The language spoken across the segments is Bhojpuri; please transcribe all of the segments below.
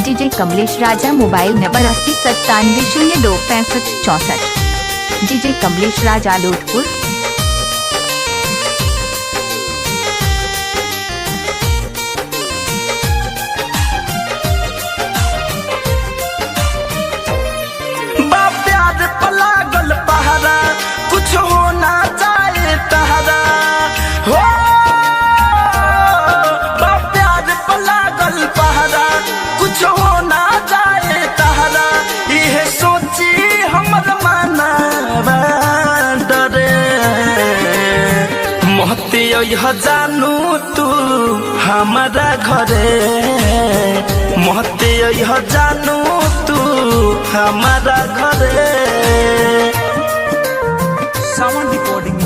डीजे कमलेश राजा मोबाइल नंबर 8097026564। डीजे कमलेश राजा लोटपुर। कुछ होना चाहे तहरा हो प्यार पलागल पहरा, कुछ होना चाहे तहरा, यह सोची हमर माना डरे। मोहती यह जानू तू हमारा घरे, मोहती यह जानू तू हमारा घरे। सावन रिकॉर्डिंग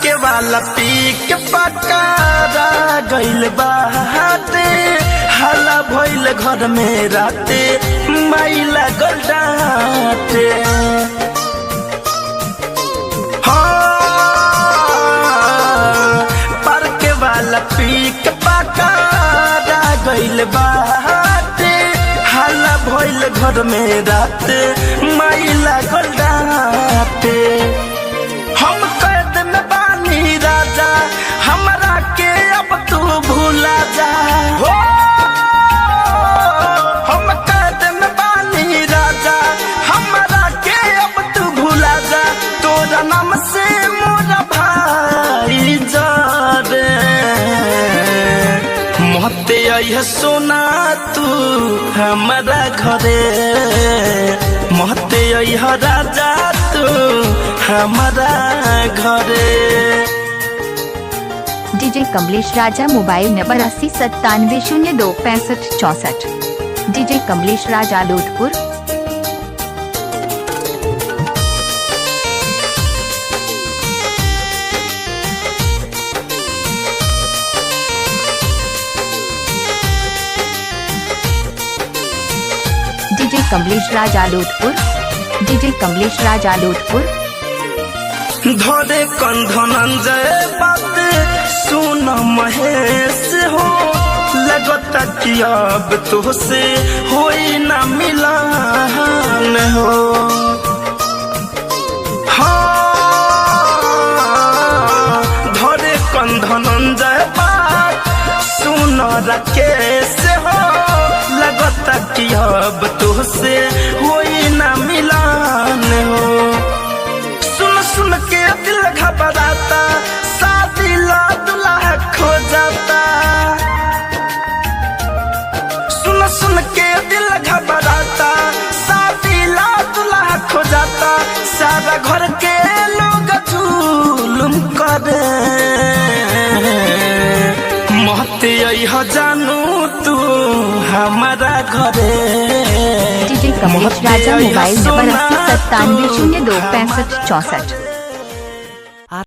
के वाला पी के पकारा गइल बाटे, हला भइल घर में राते माइला गल डाटे। पर के वाला पी के पकारा गइल बाटे, हला भइल घर में राते माइला गल डाटे। हम कैद में बानी राजा, हमरा के अब तू भूला जा हो। हम कैद में बानी राजा, हमरा के अब तू भूला जा। तोरा नाम से मोरा भाई जारे, मोहते यह सोना तू हमारा घरे, मोहते यह राजा तू हमारा घरे। डीजे कमलेश राजा मोबाइल नंबर 8097026564। डीजे कमलेश राजा लोटपुर। डीजे कमलेश राजा लोटपुर। डीजे कमलेश राजा लोटपुर। धरे कंधनंजय बात सुन महेश हो, लगता कि अब तुझसे होई ना मिलन हो। हाँ धरे कंधनंजय बात सुन राकेश हो, लगता कि अब तुझसे होई ना मिलन हो। सुन के दिल घबराता, शादी ला दुल्हा खो जाता। सुन के दिल घबराता, शादी ला दुल्हा खो जाता। सारा घर के लोग जुलुम करे, मोहते यह जानू तू हमारा घरे। डीजे कमलेश राजा मोबाइल नंबर 8097026564।